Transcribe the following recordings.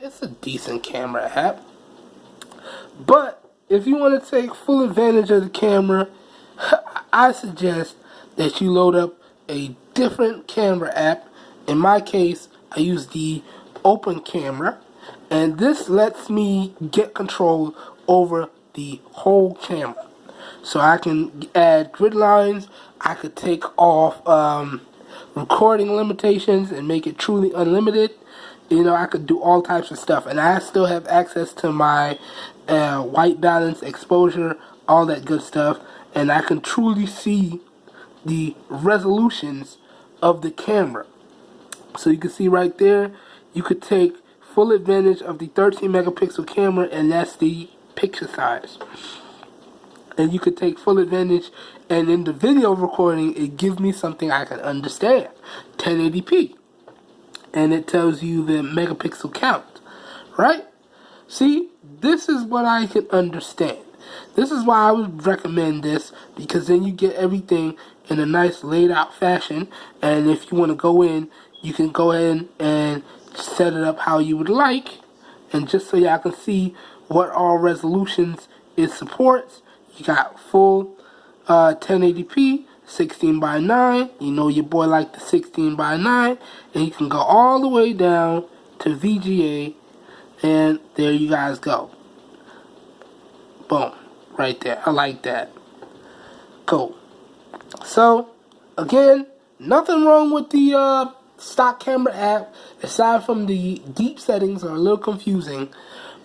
it's a decent camera app. But if you want to take full advantage of the camera, I suggest that you load up a different camera app. In my case, I use the Open Camera, and this lets me get control over the whole camera. So I can add grid lines, I could take off recording limitations and make it truly unlimited. You know, I could do all types of stuff, and I still have access to my white balance, exposure, all that good stuff, and I can truly see the resolutions of the camera. So you can see right there, you could take full advantage of the 13 megapixel camera, and that's the picture size. And you could take full advantage, and in the video recording, it gives me something I can understand, 1080p. And it tells you the megapixel count, right? See, this is what I can understand. This is why I would recommend this, because then you get everything in a nice laid out fashion, and if you want to go in, you can go in and set it up how you would like. And just so y'all can see what all resolutions it supports, you got full 1080p, 16 by 9. You know your boy like the 16 by 9, and you can go all the way down to VGA, and there you guys go. Boom, right there. I like that. Cool. So again, nothing wrong with the stock camera app, aside from the deep settings are a little confusing.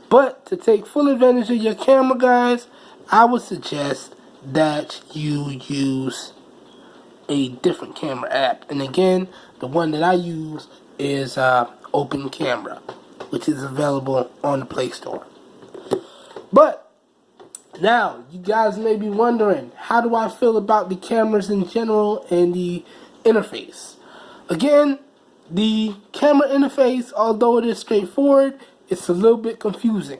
But to take full advantage of your camera, guys, I would suggest that you use a different camera app. And again, the one that I use is Open Camera, which is available on the Play Store. But now, you guys may be wondering, how do I feel about the cameras in general and the interface? Again, the camera interface, although it is straightforward, it's a little bit confusing.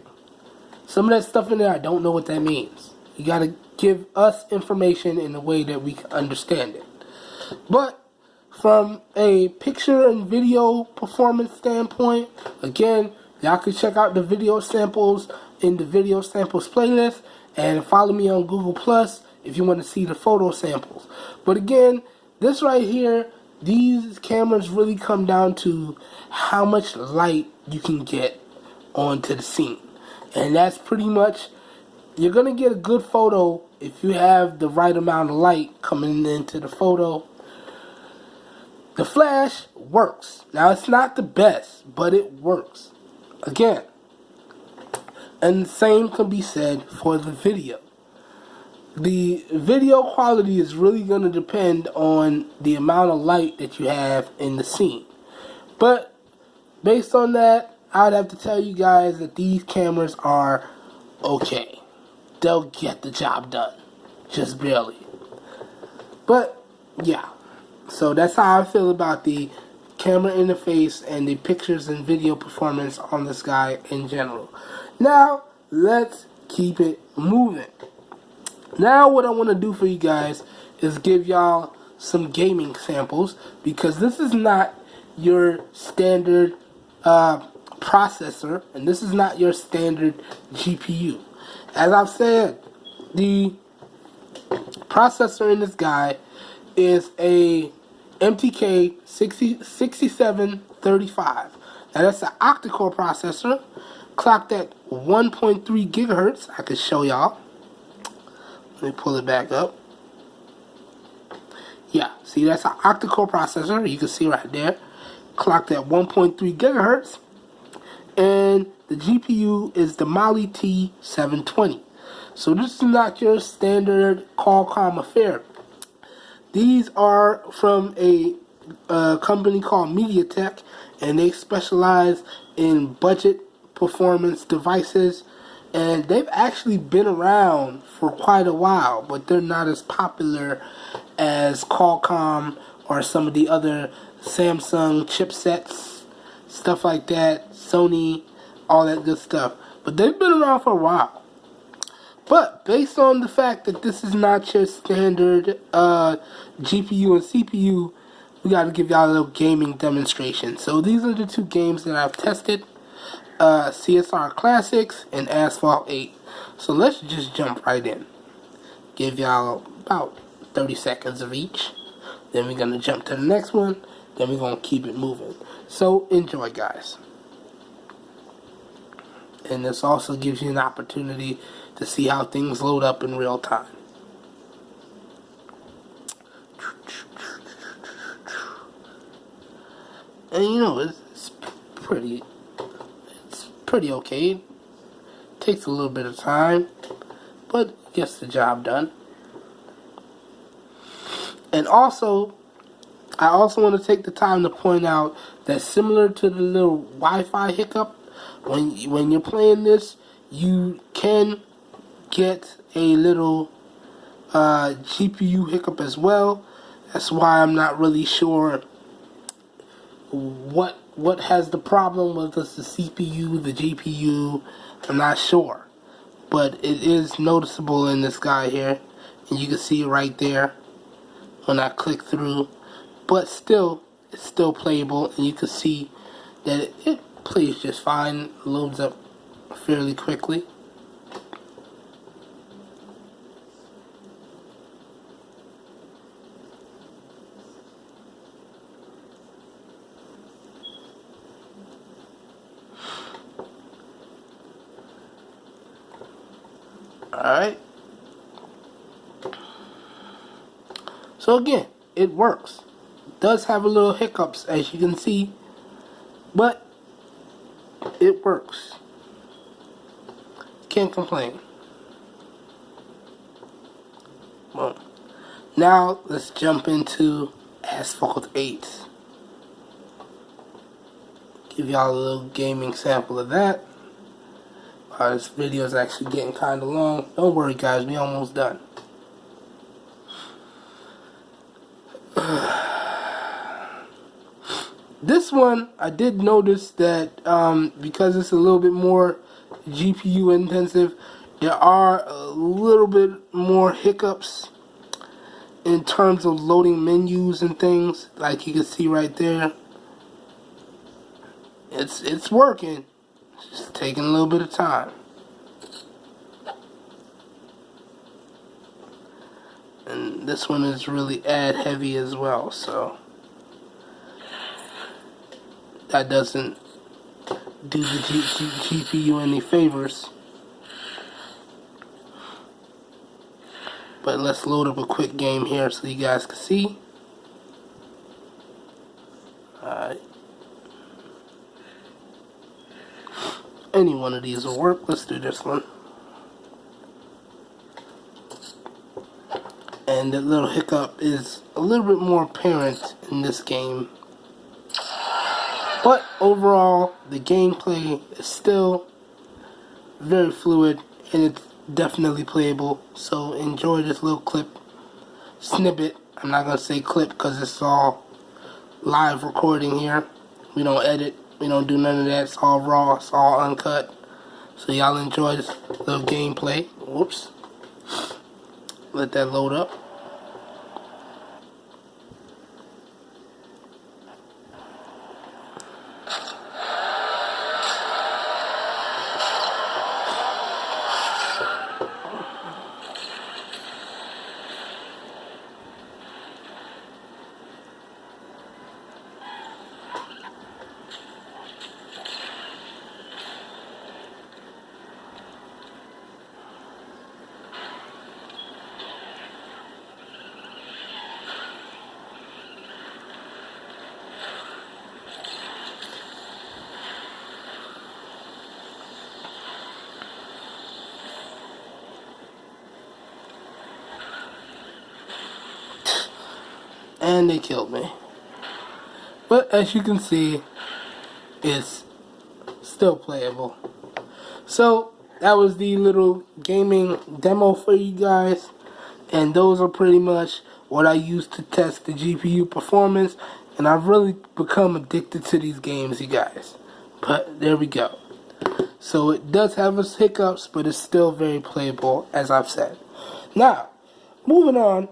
Some of that stuff in there, I don't know what that means. You gotta give us information in a way that we can understand it. But from a picture and video performance standpoint, again, y'all can check out the video samples in the video samples playlist, and follow me on Google Plus if you want to see the photo samples. But again, this right here, these cameras really come down to how much light you can get onto the scene. And that's pretty much, you're going to get a good photo if you have the right amount of light coming into the photo. The flash works. Now, it's not the best, but it works. Again, and the same can be said for the video. The video quality is really going to depend on the amount of light that you have in the scene. But based on that, I'd have to tell you guys that these cameras are okay. They'll get the job done. Just barely. But, yeah. So that's how I feel about the camera interface and the pictures and video performance on this guy in general. Now, let's keep it moving. Now, what I want to do for you guys is give y'all some gaming samples, because this is not your standard processor, and this is not your standard GPU. As I've said, the processor in this guy is a MTK 6735. Now, that's an octa-core processor, clocked at 1.3 gigahertz. I can show y'all. Let me pull it back up. Yeah, see, that's an octa-core processor. You can see right there, clocked at 1.3 gigahertz. And the GPU is the Mali T720. So this is not your standard Qualcomm affair. These are from a company called MediaTek, and they specialize in budget performance devices, and they've actually been around for quite a while, but they're not as popular as Qualcomm or some of the other Samsung chipsets, stuff like that, Sony, all that good stuff. But they've been around for a while. But based on the fact that this is not your standard GPU and CPU, we got to give y'all a little gaming demonstration. So these are the two games that I've tested. CSR Classics, and Asphalt 8. So let's just jump right in. Give y'all about 30 seconds of each. Then we're going to jump to the next one. Then we're going to keep it moving. So enjoy, guys. And this also gives you an opportunity to see how things load up in real time. And you know, it's pretty okay. Takes a little bit of time, but gets the job done. And also, I also want to take the time to point out that similar to the little Wi-Fi hiccup, when you're playing this, you can get a little GPU hiccup as well. That's why I'm not really sure what has the problem with us, the CPU, the GPU. I'm not sure, but it is noticeable in this guy here, and you can see it right there when I click through. But still, it's still playable, and you can see that it plays just fine, loads up fairly quickly. Alright. So again, it works. It does have a little hiccups, as you can see, but it works. Can't complain. Well, now let's jump into Asphalt 8. Give y'all a little gaming sample of that. This video is actually getting kind of long. Don't worry, guys, we almost done. This one, I did notice that because it's a little bit more GPU intensive, there are a little bit more hiccups in terms of loading menus and things, like you can see right there. It's working. It's just taking a little bit of time. And this one is really ad heavy as well, so that doesn't do the GPU any favors. But let's load up a quick game here so you guys can see. Alright. Any one of these will work. Let's do this one. And the little hiccup is a little bit more apparent in this game. But overall, the gameplay is still very fluid, and it's definitely playable. So enjoy this little snippet. I'm not going to say clip because it's all live recording here. We don't edit. We don't do none of that. It's all raw. It's all uncut. So y'all enjoy this little gameplay. Whoops. Let that load up. And they killed me. But as you can see, it's still playable. So that was the little gaming demo for you guys, and those are pretty much what I use to test the GPU performance. And I've really become addicted to these games, you guys. But there we go. So it does have its hiccups, but it's still very playable, as I've said. Now, moving on.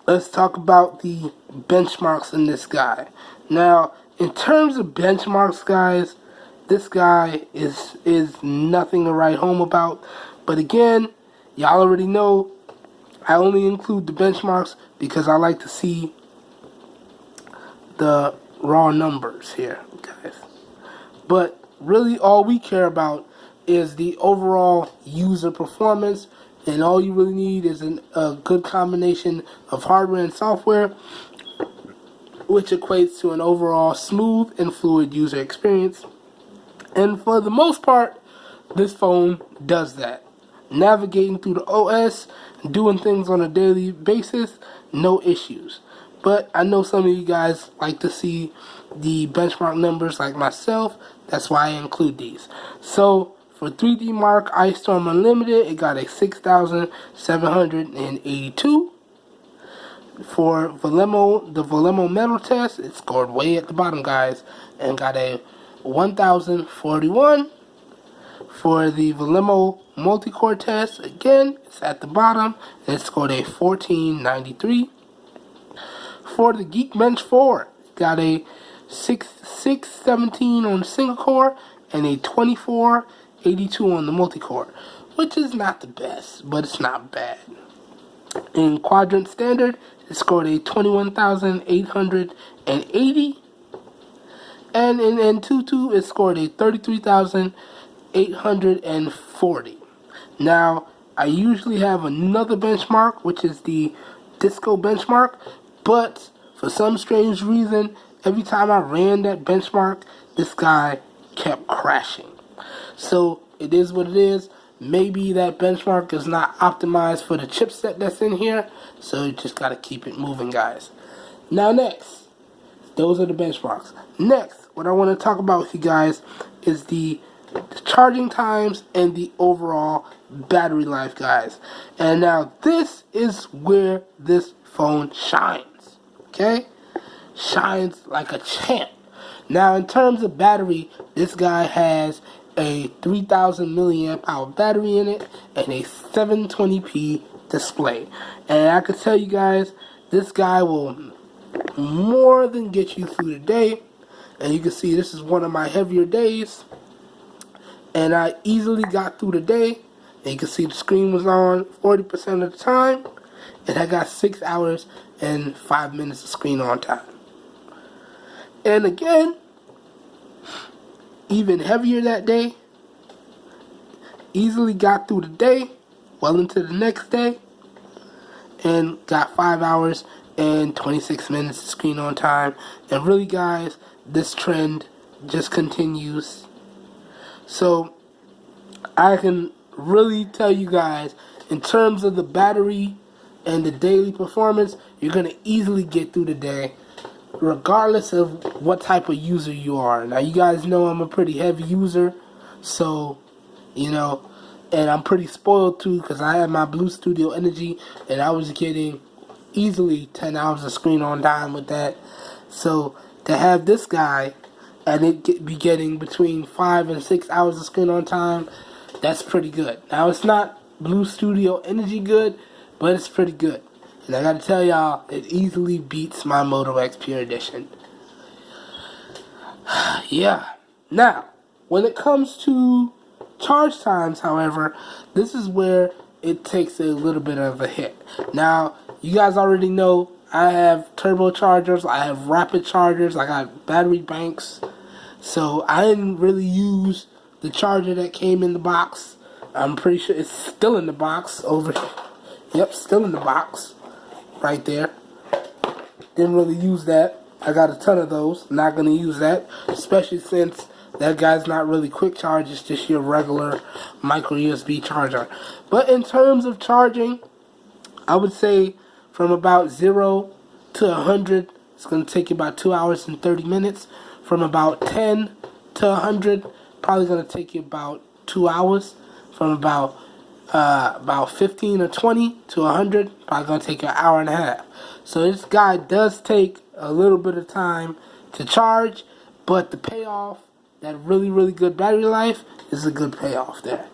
Let's talk about the benchmarks in this guy. Now, in terms of benchmarks, guys, this guy is nothing to write home about. But again, y'all already know I only include the benchmarks because I like to see the raw numbers here, guys. But really all we care about is the overall user performance, and all you really need is a good combination of hardware and software, which equates to an overall smooth and fluid user experience. And for the most part, this phone does that. Navigating through the OS, doing things on a daily basis, no issues. But I know some of you guys like to see the benchmark numbers like myself. That's why I include these. So for 3D Mark Ice Storm Unlimited, it got a 6,782. For the Volemo Metal Test, it scored way at the bottom, guys, and got a 1,041. For the Volemo Multi-Core Test, again, it's at the bottom, and it scored a 1493. For the Geekbench 4, it got a 617 on the single core and a 2482 on the multi-core, which is not the best, but it's not bad. In Quadrant Standard, it scored a 21,880, and in Antutu, it scored a 33,840. Now, I usually have another benchmark, which is the Disco benchmark, but for some strange reason, every time I ran that benchmark, this guy kept crashing. So it is what it is. Maybe that benchmark is not optimized for the chipset that's in here, so you just gotta keep it moving, guys. Now next, those are the benchmarks. Next, what I want to talk about with you guys is the charging times and the overall battery life, guys. And now this is where this phone shines, okay? Shines like a champ. Now in terms of battery, this guy has a 3,000 milliamp hour battery in it and a 720p display. And I can tell you guys, this guy will more than get you through the day. And you can see this is one of my heavier days, and I easily got through the day. And you can see the screen was on 40% of the time, and I got 6 hours and 5 minutes of screen on time. And again, even heavier that day, easily got through the day, well into the next day, and got 5 hours and 26 minutes of screen on time. And really, guys, this trend just continues. So I can really tell you guys, in terms of the battery and the daily performance, you're going to easily get through the day, regardless of what type of user you are. Now, you guys know I'm a pretty heavy user, so, you know, and I'm pretty spoiled too, because I have my Blue Studio Energy, and I was getting easily 10 hours of screen on time with that. So to have this guy and it be getting between 5 and 6 hours of screen on time, that's pretty good. Now, it's not Blue Studio Energy good, but it's pretty good. And I gotta tell y'all, it easily beats my Moto X Pure Edition. Yeah. Now, when it comes to charge times, however, this is where it takes a little bit of a hit. Now, you guys already know I have turbochargers, I have rapid chargers, I got battery banks. So I didn't really use the charger that came in the box. I'm pretty sure it's still in the box over here. Yep, still in the box. Right there. Didn't really use that. I got a ton of those. Not going to use that. Especially since that guy's not really quick charge. It's just your regular micro USB charger. But in terms of charging, I would say from about 0 to 100, it's going to take you about 2 hours and 30 minutes. From about 10 to 100, probably going to take you about 2 hours. From about 15 or 20 to 100, probably going to take you an hour and a half. So this guy does take a little bit of time to charge, but the payoff, that really, really good battery life, is a good payoff there.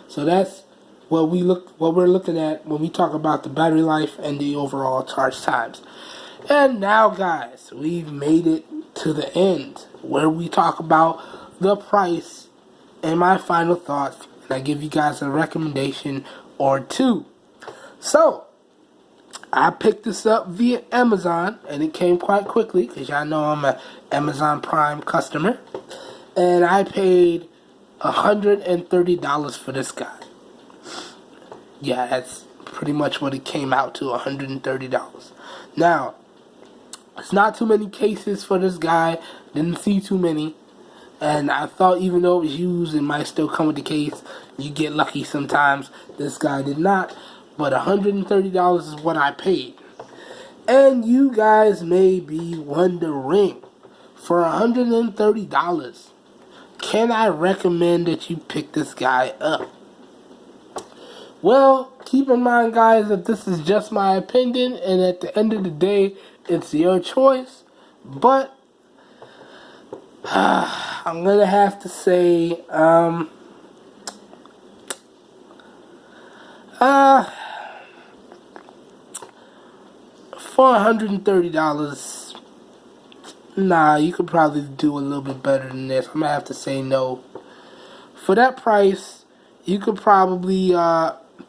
So that's what we're looking at when we talk about the battery life and the overall charge times. And now, guys, we've made it to the end where we talk about the price and my final thoughts, and I give you guys a recommendation or two. So, I picked this up via Amazon, and it came quite quickly, because y'all know I'm an Amazon Prime customer. And I paid $130 for this guy. Yeah, that's pretty much what it came out to, $130. Now, it's not too many cases for this guy. Didn't see too many. And I thought even though it was used, it might still come with the case. You get lucky sometimes. This guy did not. But $130 is what I paid. And you guys may be wondering, for $130, can I recommend that you pick this guy up? Well, keep in mind, guys, that this is just my opinion, and at the end of the day, it's your choice. But I'm gonna have to say, for $130, nah, you could probably do a little bit better than this. I'm gonna have to say no. For that price, you could probably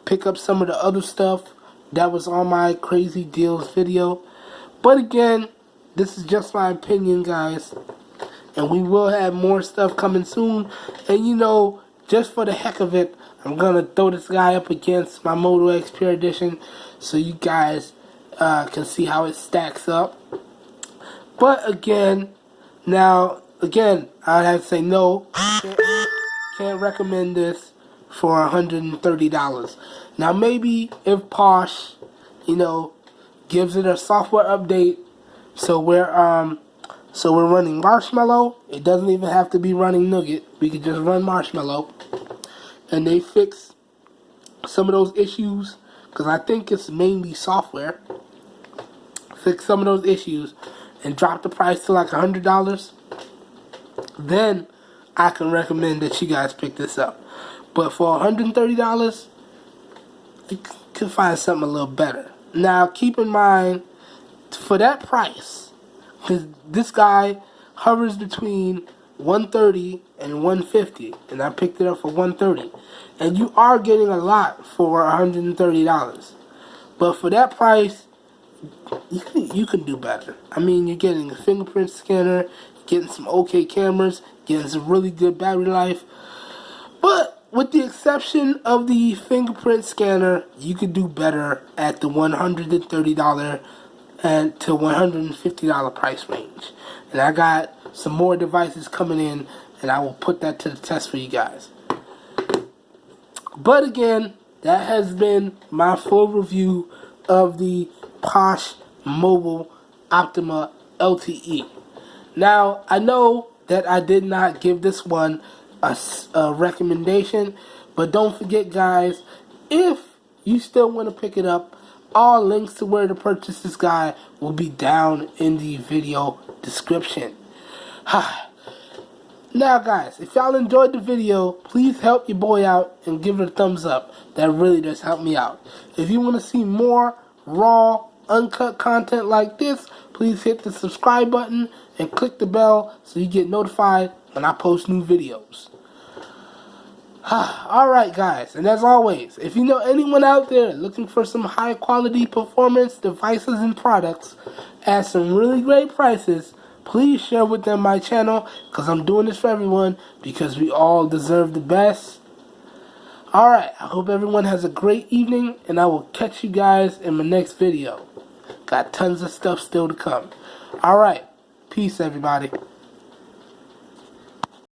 pick up some of the other stuff that was on my crazy deals video. But again, this is just my opinion, guys. And we will have more stuff coming soon. And you know, just for the heck of it, I'm gonna throw this guy up against my Moto X Pure Edition so you guys can see how it stacks up. But again, I'd have to say no. Can't recommend this for $130. Now maybe if Posh, gives it a software update, so we're running Marshmallow. It doesn't even have to be running Nougat. We could just run Marshmallow, and they fix some of those issues, because I think it's mainly software. Fix some of those issues and drop the price to like $100. Then I can recommend that you guys pick this up. But for $130, you can find something a little better. Now, keep in mind, for that price, because this guy hovers between $130 and $150, and I picked it up for $130, and you are getting a lot for $130. But for that price, you can do better. I mean, you're getting a fingerprint scanner, getting some okay cameras, getting some really good battery life. But with the exception of the fingerprint scanner, you could do better at the $130 and to $150 price range. And I got some more devices coming in, and I will put that to the test for you guys. But again, that has been my full review of the Posh Mobile Optima LTE. Now, I know that I did not give this one a recommendation, but don't forget, guys, if you still want to pick it up, all links to where to purchase this guy will be down in the video description. Now, guys, if y'all enjoyed the video, please help your boy out and give it a thumbs up. That really does help me out. If you want to see more raw, uncut content like this, please hit the subscribe button and click the bell so you get notified when I post new videos. Alright, guys, and as always, if you know anyone out there looking for some high quality performance devices and products at some really great prices, please share with them my channel, because I'm doing this for everyone, because we all deserve the best. Alright, I hope everyone has a great evening, and I will catch you guys in my next video. Got tons of stuff still to come. Alright, peace everybody.